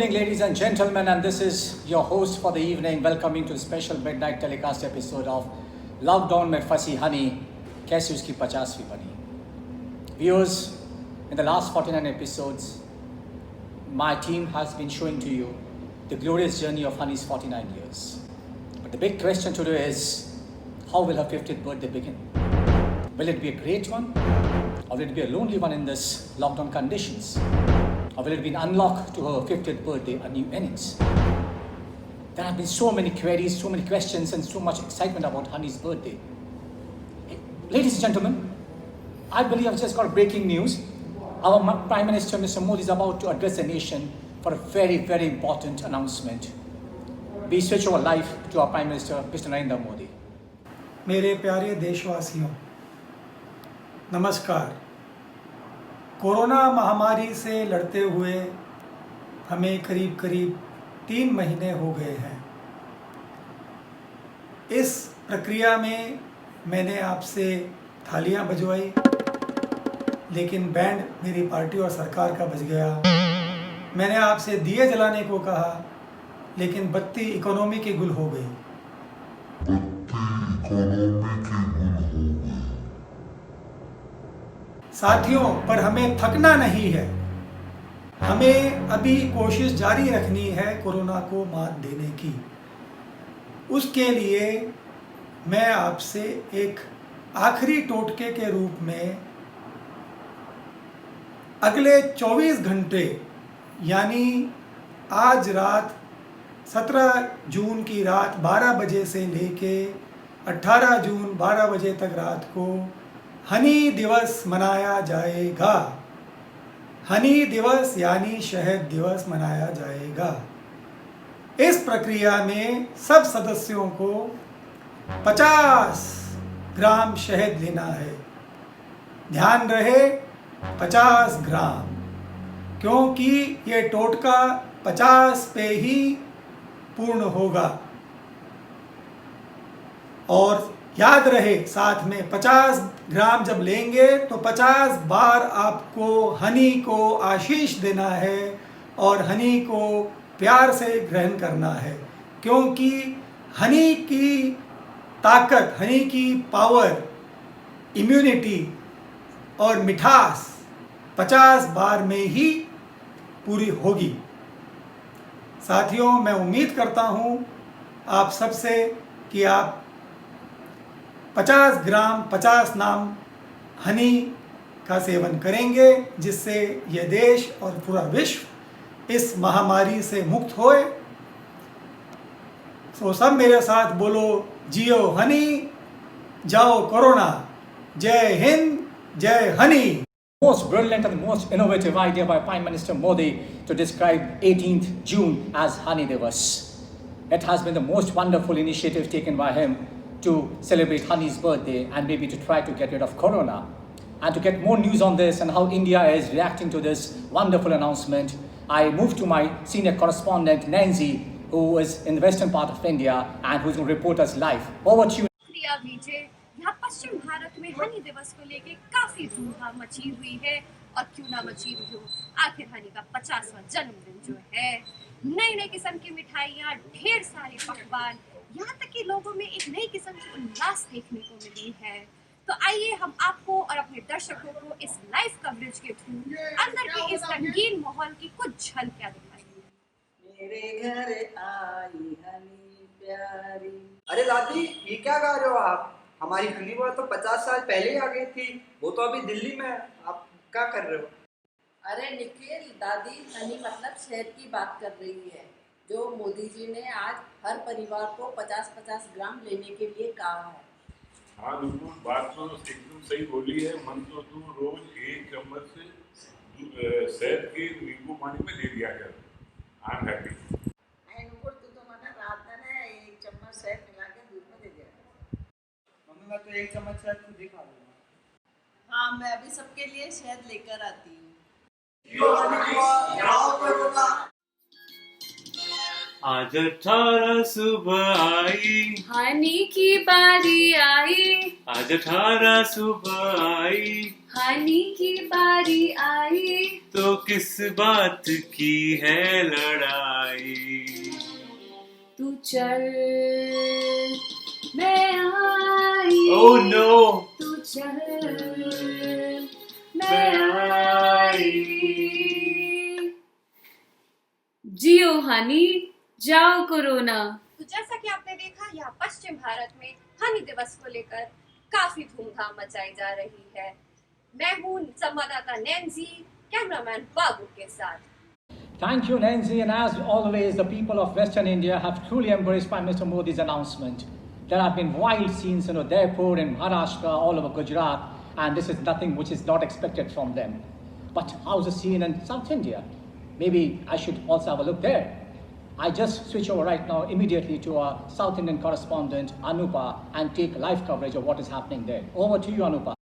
evening, ladies and gentlemen, and this is your host for the evening, welcoming to the special midnight telecast episode of Lockdown में फंसी हनी कैसे उसकी 50वीं बनी. Viewers, in the last 49 episodes, my team has been showing to you the glorious journey of Honey's 49 years. But the big question today is, how will her 50th birthday begin? Will it be a great one, or will it be a lonely one in this lockdown conditions? Or will it be an unlock to her 50th birthday, a new innings? There have been so many queries, so many questions, and so much excitement about Honey's birthday. Ladies and gentlemen, I believe I've just got breaking news. Our Prime Minister, Mr. Modi, is about to address the nation for a very, very important announcement. We switch our life to our Prime Minister, Mr. Narendra Modi. मेरे प्यारे देशवासियों, नमस्कार। Corona महामारी से लड़ते हुए हमें करीब 3 महीने हो गए हैं। इस प्रक्रिया में मैंने आपसे थालियां बजवाई, लेकिन बैंड मेरी पार्टी और सरकार का बज गया। मैंने आपसे दिए जलाने को कहा, लेकिन बत्ती इकोनॉमी की गुल हो गई। साथियों, पर हमें थकना नहीं है। हमें अभी कोशिश जारी रखनी है कोरोना को मात देने की। उसके लिए मैं आपसे एक आखिरी टोटके के रूप में अगले 24 घंटे यानी आज रात 17 जून की रात 12 बजे से लेके 18 जून 12 बजे तक रात को हनी दिवस मनाया जाएगा। हनी दिवस यानी शहद दिवस मनाया जाएगा। इस प्रक्रिया में सब सदस्यों को 50 ग्राम शहद लेना है। ध्यान रहे, 50 ग्राम, क्योंकि ये टोटका 50 पे ही पूर्ण होगा। और याद रहे, साथ में 50 ग्राम जब लेंगे तो 50 बार आपको हनी को आशीष देना है और हनी को प्यार से ग्रहण करना है, क्योंकि हनी की ताकत, हनी की पावर, इम्यूनिटी और मिठास 50 बार में ही पूरी होगी। साथियों, मैं उम्मीद करता हूँ आप सबसे कि आप 50 ग्राम 50 नाम हनी का सेवन करेंगे, जिससे यह देश और पूरा विश्व इस महामारी से मुक्त होए। तो सब मेरे साथ बोलो, जियो हनी, जाओ कोरोना। जय हिंद, जय Honey. Most brilliant and most innovative idea by Prime Minister Modi to describe 18th June as Honey Divas. It has been the most wonderful initiative taken by him to celebrate Honey's birthday and maybe to try to get rid of Corona. And to get more news on this and how India is reacting to this wonderful announcement, I move to my senior correspondent Nancy, who is in the western part of India and who's going to report us live. Over to you. यहाँ पश्चिम भारत में हनी दिवस को लेके काफी धूमधाम मची हुई है, और क्यों ना मची हुई हो, आखिर हनी का 50वां जन्मदिन जो है, नई नई किस्म की मिठाइयाँ, ढेर सारे पकवान, यहाँ तक कि लोगों में एक नई किस्म की उल्लास देखने को मिली है। तो आइए हम आपको और अपने दर्शकों को इस लाइव कवरेज के थ्रू अंदर के इस रंगीन माहौल की कुछ झलकियाँ दिखाएंगे। मेरे घर आई हनी प्यारी। अरे दादी, ये क्या गा रहे हो आप? हमारी हनी बुआ तो 50 साल पहले ही आ गई थी, वो तो अभी दिल्ली में है। आप क्या कर रहे हो? अरे निखिल, दादी हनी मतलब शहद की बात कर रही है, जो मोदी जी ने आज हर परिवार को 50-50 ग्राम लेने के लिए कहा है। हाँ बिल्कुल, बात तो एकदम सही बोली है। मन तो तू रोज 1 चम्मच से शहद के नींबू पानी में ले लिया कर। I am happy. नुपुर, तू तो मना रात में 1 चम्मच शहद मिला के दूध में दे दिया। मम्मी, मैं तो 1 चम्मच शहद खुद ही खा लूंगा। हाँ, मैं अभी सबके लिए शहद लेकर आती हूँ। आज 18 सुबह आई, हनी की बारी आई, आज 18 सुबह आई, हनी की बारी आई, तो किस बात की है लड़ाई। तू चल मैं आई, Oh no! तू चल मैं आई। जियो हनी, जाओ कोरोना। तो जैसा कि आपने देखा, यहाँ पश्चिम भारत में हनी दिवस को लेकर काफी धूमधाम मचाई जा रही है। मैं हूँ संवाददाता नैन्सी, कैमरामैन बाबू के साथ। Thank you, Nancy. And as always, the people of Western India have truly embraced Prime Minister Modi's announcement. There have been wild scenes in Udaipur, in Maharashtra, all over Gujarat, and this is nothing which is not expected from them. But how's the scene in South India? Maybe I should also have a look there. I just switch over right now immediately to our South Indian correspondent, Anupa, and take live coverage of what is happening there. Over to you, Anupa.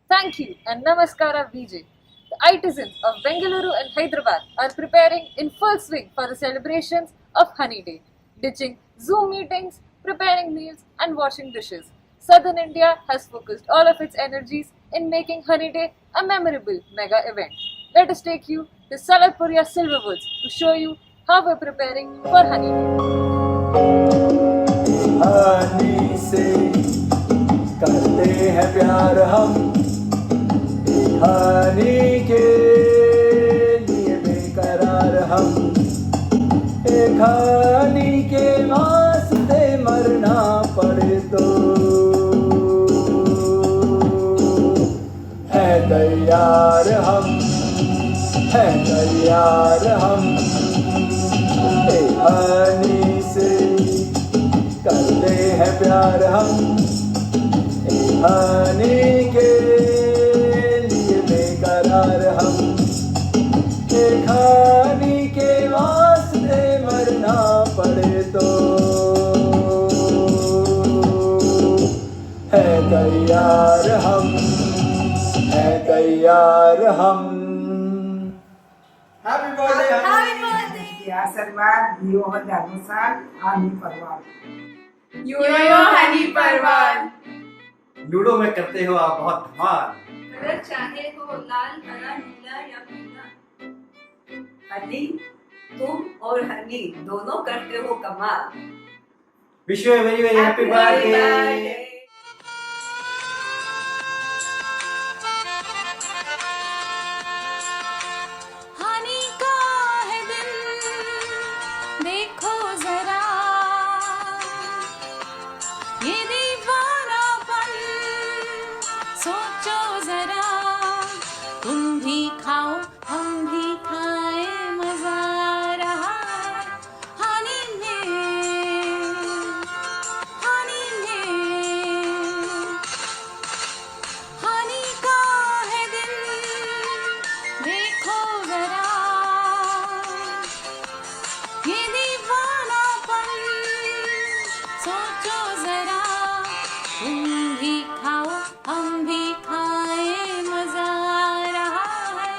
Thank you and Namaskara VJ. The artisans of Bengaluru and Hyderabad are preparing in full swing for the celebrations of Honey Day, ditching Zoom meetings, preparing meals and washing dishes. Southern India has focused all of its energies in making Honey Day a memorable mega event. Let us take you to Salatpuria Silverwoods to show you how we're preparing for Honey Day. Honey से करते हैं प्यार हम, हनी के लिए बेकरार हम, एक हनी के वास्ते मरना पड़े तो है तैयार हम, है तैयार हम। एक हनी से करते हैं प्यार हम, एक हनी के लिए बेकरार हम, एक हनी के वास्ते मरना पड़े तो है तैयार हम, है तैयार हम। हैप्पी बर्थडे या सलमान यो अनुसार हनी परवार। यो हनी परवार। लूडो में करते हो आप बहुत धमाल। कलर चाहे हो लाल, हरा, नीला या पीला। हनी, तुम और हनी दोनों करते हो कमाल। Wish you very very happy birthday. Honey का है दिन, देखो जरा ये दीवानापन, सोचो जरा। तुम भी खाओ हम भी खाए, मजा आ रहा है हनी में, हनी में। हनी का है दिन, देखो जरा ये दीवानापन, सोचो जरा। तुम भी खाओ हम भी खाए, मजा आ रहा है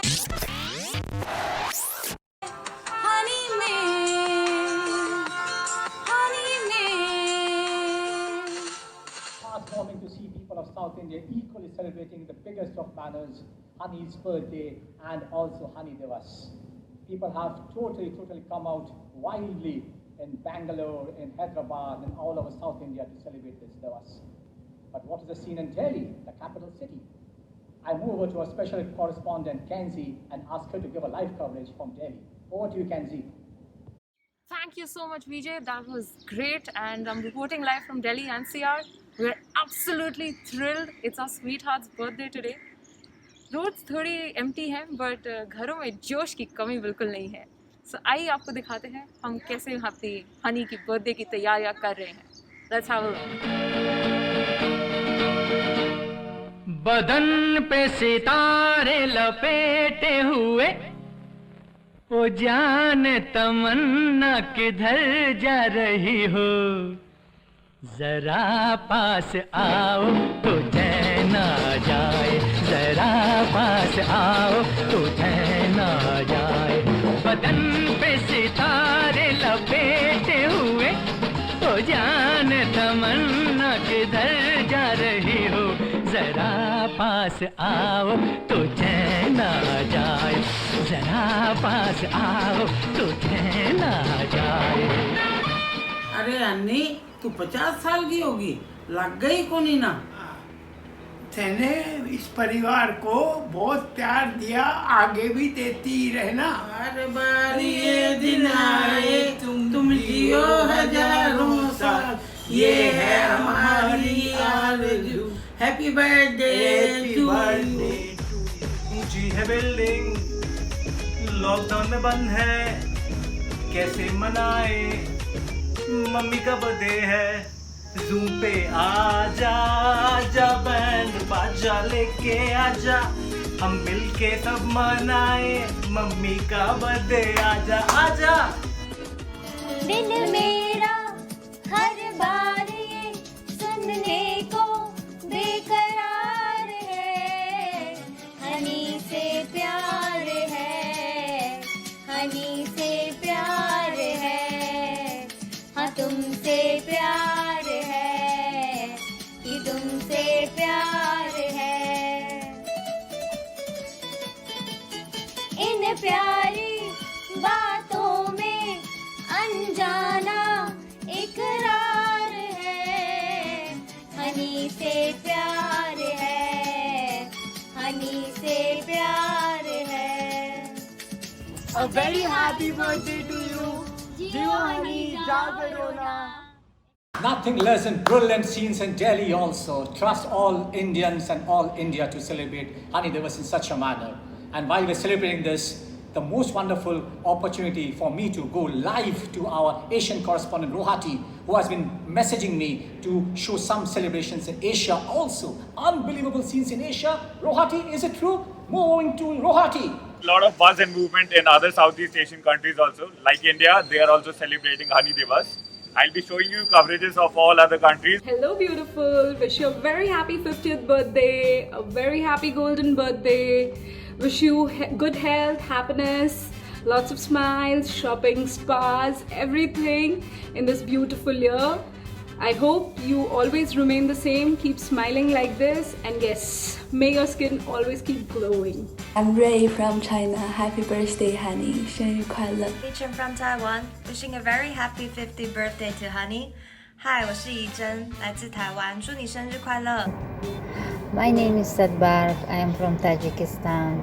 हनी में, हनी में। Heartwarming to see people of South India equally celebrating the biggest of manners, Honey's birthday and also Honey Divas. People have totally come out wildly in Bangalore, in Hyderabad, and all over South India to celebrate this Divas. But what is the scene in Delhi, the capital city? I move over to our special correspondent Kenzie and ask her to give a live coverage from Delhi. Over to you, Kenzie. Thank you so much VJ, that was great and I'm reporting live from Delhi NCR. We're absolutely thrilled. It's our sweetheart's birthday today. Roads थोड़ी empty हैं but घरों में जोश की कमी बिल्कुल नहीं है। सो आइए आपको दिखाते हैं हम कैसे अपनी हनी की बर्थडे की तैयारियां कर रहे हैं। Let's have a look. बदन पे सितारे लपेटे हुए, ओ जाने तमन्ना किधर जा रही हो, जरा पास आओ तो चैन आ जाए, जरा पास आओ तो चैन आ जाए। बदन पे सितारे लपेटे हुए, ओ जान तमन्ना किधर जा रही हो, जरा पास आओ तो चैन आ जाए, जरा पास आओ तो चैन आ जाए। अरे अन्नी, तू 50 साल की होगी, लग गई कोनी ना। तेने इस परिवार को बहुत प्यार दिया, आगे भी देती ही रहना। अरे बारी ये दिन आए, तुम जियो हजारों साल, ये है हमारी आरज़ू। Happy birthday to you. ऊंची है बिल्डिंग, लॉकडाउन में बंद है, कैसे मनाए, मम्मी का बर्थडे है, ज़ूम पे आजा, आजा बैंड बाजा लेके आजा, हम मिलके सब मनाए, मम्मी का बर्थडे, आजा आजा। दिल मेरा हर बार ये सुनने को बेकरार है, हनी से प्यार है, हनी से प्यार है, हाँ तुमसे प्यार है, कि तुमसे प्यार है। इन प्यारी बातों में अनजाना इकरार है, हनी से प्यार है, हनी से प्यार है। A very happy birthday to you, Jio Honey, Jagarona. Nothing less than brilliant scenes in Delhi also. Trust all Indians and all India to celebrate Honey Divas in such a manner. And while we're celebrating this, the most wonderful opportunity for me to go live to our Asian correspondent Rohati, who has been messaging me to show some celebrations in Asia also. Unbelievable scenes in Asia. Rohati, is it true? Moving to Rohati. A lot of buzz and movement in other Southeast Asian countries also. Like India, they are also celebrating Honey Divas. I'll be showing you coverages of all other countries. Hello beautiful, wish you a very happy 50th birthday, a very happy golden birthday. Wish you good health, happiness, lots of smiles, shopping, spas, everything in this beautiful year. I hope you always remain the same, keep smiling like this, and yes, may your skin always keep glowing. I'm Ray from China. Happy birthday, Honey. 生日快乐. Chen from Taiwan, wishing a very happy 50th birthday to Honey. Hi, 我是怡珍，来自台湾，祝你生日快乐。 My name is Sadbar. I am from Tajikistan.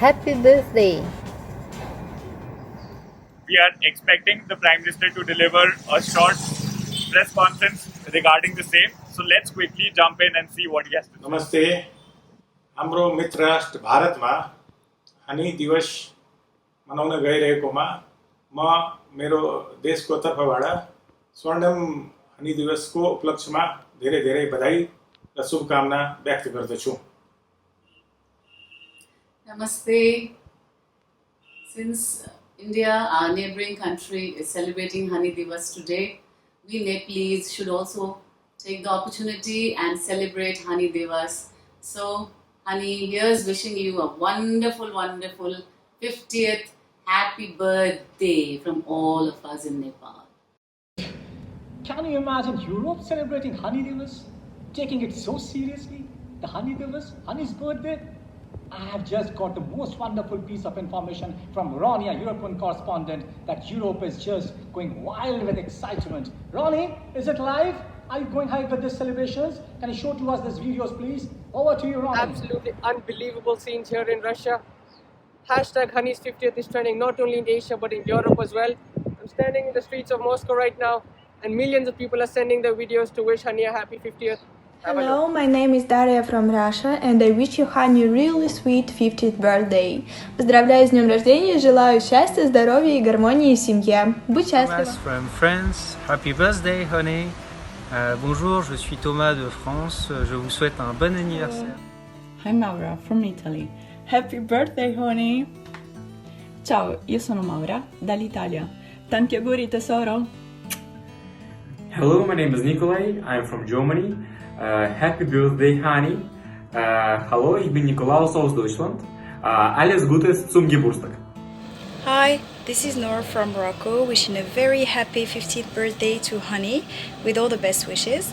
Happy birthday. We are expecting the Prime Minister to deliver a short press conference regarding the same. So let's quickly jump in and see what he has to say. नमस्ते. हाम्रो मित्र राष्ट्र भारतमा हनी दिवस मनाउन गइरहेकोमा म मेरो देशको तर्फबाट स्वर्णिम हनी दिवसको उपलक्ष्यमा धेरै धेरै बधाई र शुभकामना व्यक्त गर्दछु. Namaste. Since India, our neighboring country, is celebrating Honey Divas today, we Nepalese should also take the opportunity and celebrate Honey Divas. So, Honey, here's wishing you a wonderful, wonderful 50th happy birthday from all of us in Nepal. Can you imagine Europe celebrating Honey Divas? Taking it so seriously? The Honey Divas, Honey's birthday? I have just got the most wonderful piece of information from Ronnie, our European correspondent, that Europe is just going wild with excitement. Ronnie, is it live? Are you going high with these celebrations? Can you show to us these videos, please? Over to you, Ronnie. Absolutely unbelievable scenes here in Russia. Hashtag Honey's 50th is trending not only in Asia but in Europe as well. I'm standing in the streets of Moscow right now, and millions of people are sending their videos to wish Honey a happy 50th. Hello, my name is Daria from Russia, and I wish you Honey really sweet 50th birthday. Поздравляю с днем рождения, желаю счастья, здоровья и гармонии в семье. Будь счастлива. Thomas from France, happy birthday, Honey. Bonjour, je suis Thomas de France. Je vous souhaite un bon anniversaire. Hi Maura from Italy. Happy birthday, Honey. Ciao, io sono Maura dall'Italia. Tanti auguri tesoro. Hello, my name is Nikolai. I'm from Germany. Happy birthday, honey. Hallo, ich bin Nikolaus aus Deutschland. Alles Gute zum Geburtstag. Hi, this is Nora from Morocco, wishing a very happy 50th birthday to Honey with all the best wishes.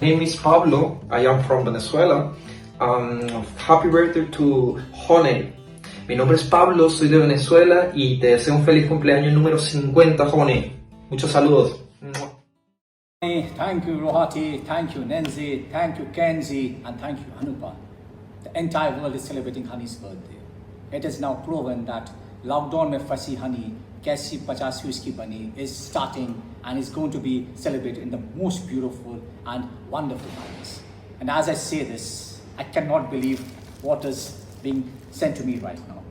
My name is Pablo. I am from Venezuela. Happy birthday to Honey. Mi nombre es Pablo, soy de Venezuela y te deseo un feliz cumpleaños número 50, Honey. Muchos saludos. Thank you, Rohati. Thank you, Nenzi. Thank you, Kenzi. And thank you, Anupa. The entire world is celebrating Honey's birthday. It is now proven that lockdown mein fasi Honey, kaisi 50 uski bani, is starting and is going to be celebrated in the most beautiful and wonderful ways. And as I say this, I cannot believe what is being sent to me right now.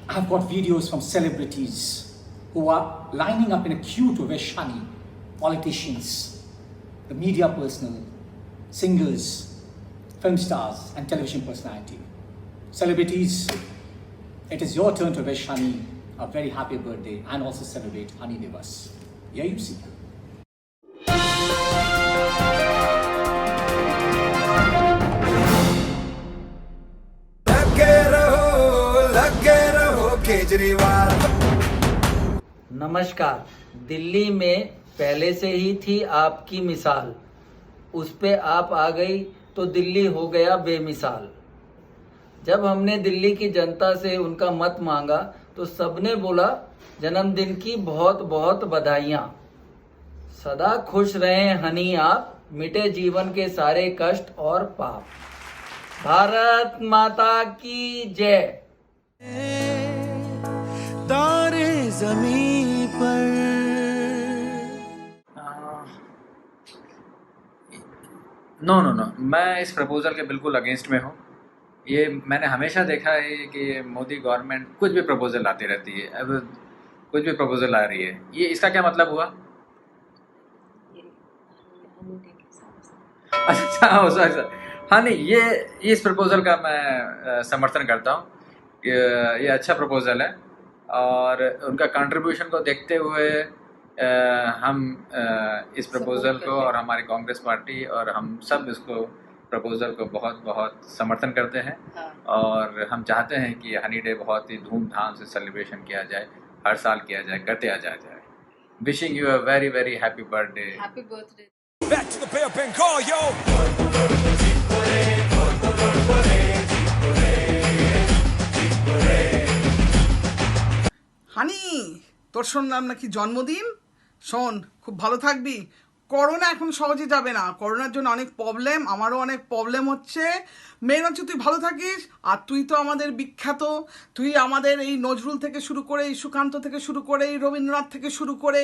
I've got videos from celebrities who are lining up in a queue to wish Honey, politicians, the media personnel, singers, film stars and television personality. Celebrities, it is your turn to wish Honey a very happy birthday and also celebrate Honey Divas. Here you see. Kejriwal. नमस्कार। दिल्ली में पहले से ही थी आपकी मिसाल, उस पे आप आ गई तो दिल्ली हो गया बेमिसाल। जब हमने दिल्ली की जनता से उनका मत मांगा तो सबने बोला जन्मदिन की बहुत बहुत बधाइयाँ। सदा खुश रहें हनी आप, मिटे जीवन के सारे कष्ट और पाप। भारत माता की जय। तारे ज़मीं पर। नो, मैं इस प्रपोजल के बिल्कुल अगेंस्ट में हूँ। ये मैंने हमेशा देखा है कि मोदी गवर्नमेंट कुछ भी प्रपोजल लाती रहती है। अब कुछ भी प्रपोजल ला रही है, ये इसका क्या मतलब हुआ? अच्छा, सॉरी। हाँ नहीं, ये इस प्रपोजल का मैं समर्थन करता हूँ। ये अच्छा प्रपोजल है और उनका कंट्रीब्यूशन को देखते हुए हम इस प्रपोजल को और हमारी कांग्रेस पार्टी और हम सब इसको प्रपोजल को बहुत बहुत समर्थन करते हैं। और हम चाहते हैं कि हनी डे बहुत ही धूमधाम से सेलिब्रेशन किया जाए, हर साल किया जाए, करते आ जाए। Wishing you a very very happy birthday. Happy birthday. Back to the pin call, yo. হানি, তোর শুনলাম নাকি জন্মদিন। শোন, খুব ভালো থাকবি। করোনা এখন সহজে যাবে না, করোনার জন্য অনেক প্রবলেম, আমারও অনেক প্রবলেম হচ্ছে। মেন হচ্ছে তুই ভালো থাকিস। আর তুই তো আমাদের বিখ্যাত, তুই আমাদের এই নজরুল থেকে শুরু করে, এই সুকান্ত থেকে শুরু করে, এই রবীন্দ্রনাথ থেকে শুরু করে,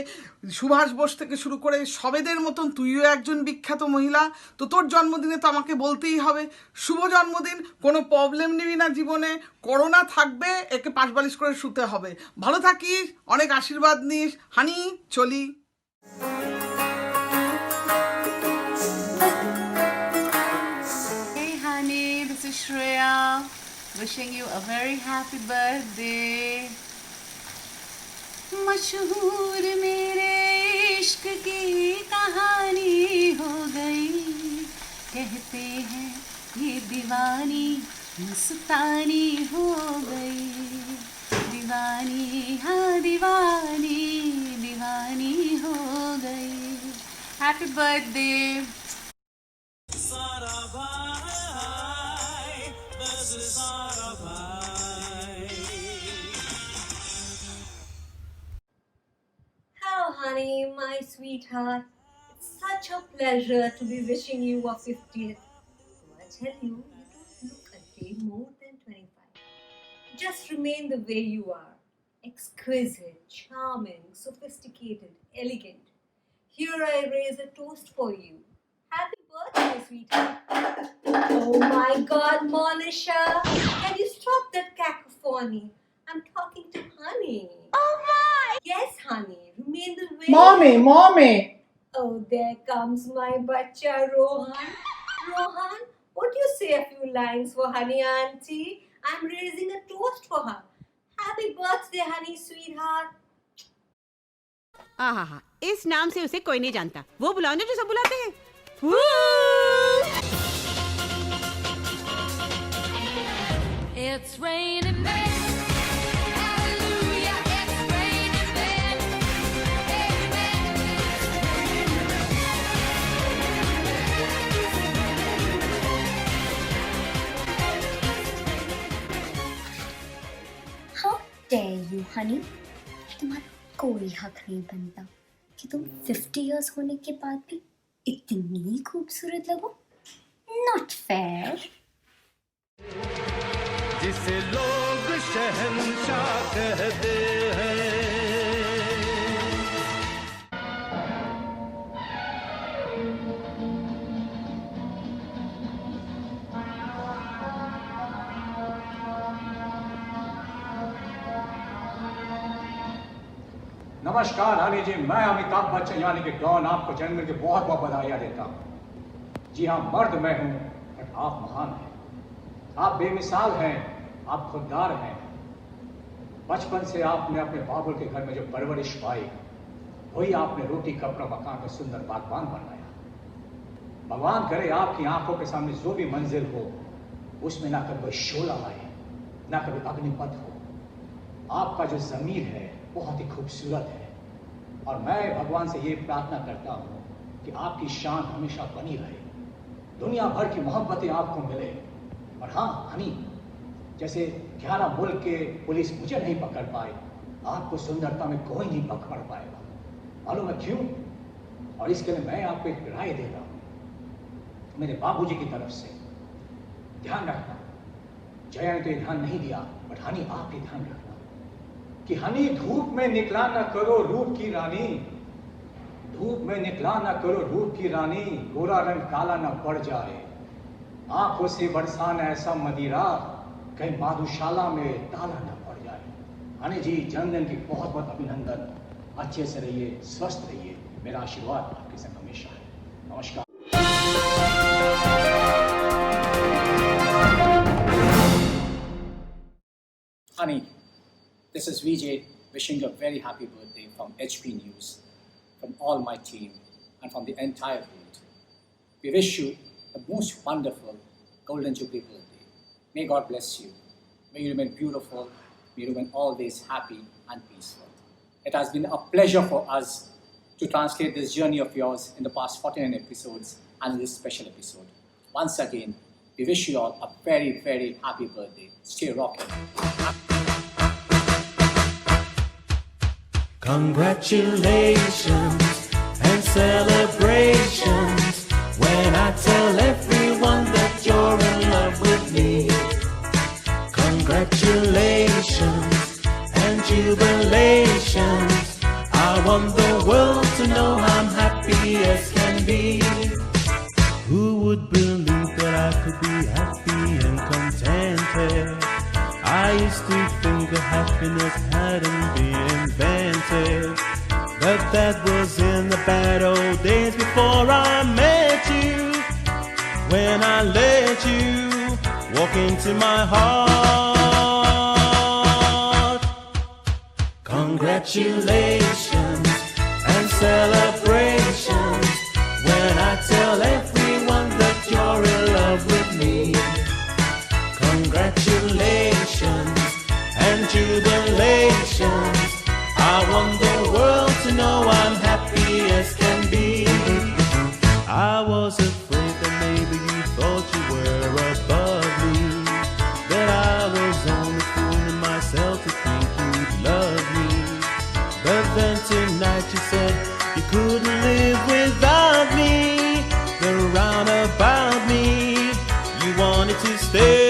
সুভাষ বোস থেকে শুরু করে সবেদের মতন তুইও একজন বিখ্যাত মহিলা। তো তোর জন্মদিনে তো আমাকে বলতেই হবে শুভ জন্মদিন। কোনো প্রবলেম নিবি না জীবনে, করোনা থাকবে, একে পাশ বালিশ করে শুতে হবে। ভালো থাকিস, অনেক আশীর্বাদ নিস। হানি, চলি। This is Shreya, wishing you a very happy birthday. मशहूर मेरे इश्क की कहानी हो गई, कहते हैं ये दीवानी मस्तानी हो गई। दीवानी हाँ दीवानी दीवानी हो गई। Happy birthday. Hello, honey, my sweetheart. It's such a pleasure to be wishing you a 50th. So I tell you, you don't look a day more than 25. Just remain the way you are. Exquisite, charming, sophisticated, elegant. Here I raise a toast for you. Happy birthday, sweetheart. Oh my God, Monisha. Can you stop that cacophony? I'm talking to honey. Oh my! Yes, honey. Remain the way. Mommy. Oh, there comes my bacha Rohan. Rohan, won't you say a few lines for honey auntie? I'm raising a toast for her. Happy birthday, honey, sweetheart. आहा, इस नाम से उसे कोई नहीं जानता। वो बुलाओ ना जो सब बुलाते हैं। It's raining men. Hallelujah, it's raining men. Amen. How dare you, honey? तुम्हारा कोई हक नहीं बनता कि तुम 50 years होने के बाद भी इतनी खूबसूरत लगो। Not fair. जिसे लोग शहंशाह कहते हैं। नमस्कार हनी जी, मैं अमिताभ बच्चन यानी कि डॉन आपको जन्मदिन की बहुत बहुत बधाइयाँ देता हूँ। जी हाँ, मर्द मैं हूँ बट आप महान हैं, आप बेमिसाल हैं, आप खुददार हैं। बचपन से आपने अपने बाबुल के घर में जो परवरिश पाई वही आपने रोटी कपड़ा मकान का सुंदर बागबान बनाया। भगवान करे आपकी आंखों के सामने जो भी मंजिल हो उसमें ना कभी शोला आए ना कभी अग्निपथ हो। आपका जो ज़मीर है बहुत ही खूबसूरत है और मैं भगवान से ये प्रार्थना करता हूँ कि आपकी शान हमेशा बनी रहे, दुनिया भर की मोहब्बतें आपको मिले। और हाँ हनी, जैसे 11 मुल्क के पुलिस मुझे नहीं पकड़ पाए, आपको सुंदरता में कोई नहीं पकड़ पाएगा। मालूम है क्यों? और इसके लिए मैं आपको एक राय दे रहा हूँ मेरे बाबूजी की तरफ से। ध्यान रखना, जया ने तो ये ध्यान नहीं दिया बट हनी आप ये ध्यान रखना कि हनी धूप में निकला न करो रूप की रानी, धूप में निकला न करो रूप की रानी, गोरा रंग काला न पड़ जाए, आंखों से बरसाना ऐसा मदिरा कहीं मधुशाला में ताला न पड़ जाए। हनी जी, जन्मदिन की बहुत बहुत अभिनंदन। अच्छे से रहिए, स्वस्थ रहिए, मेरा आशीर्वाद आपके संग हमेशा है। नमस्कार। Honey, this is Vijay wishing you a very happy birthday from HP News, from all my team, and from the entire world. We wish you the most wonderful Golden Jubilee birthday. May God bless you. May you remain beautiful. May you remain always happy and peaceful. It has been a pleasure for us to translate this journey of yours in the past 49 episodes and in this special episode. Once again, we wish you all a very, very happy birthday. Stay rocking. Congratulations and celebrations when I tell everyone that you're in love with me. Congratulations and jubilations. I want the world to know I'm happy as can be. Who would believe that I could be happy and contented? I used to think that happiness hadn't been invented, but that was in the bad old days before I met you. When I let you walk into my heart. Congratulations and celebrations when I tell everyone that you're in love with me. Congratulations and jubilations. I want the world to know I'm happy as can be. I was afraid that maybe you thought you were above me, that I was only fooling myself to think you'd love me. But then tonight you said you couldn't live without me. The roundabout me, you wanted to stay.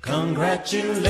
Congratulations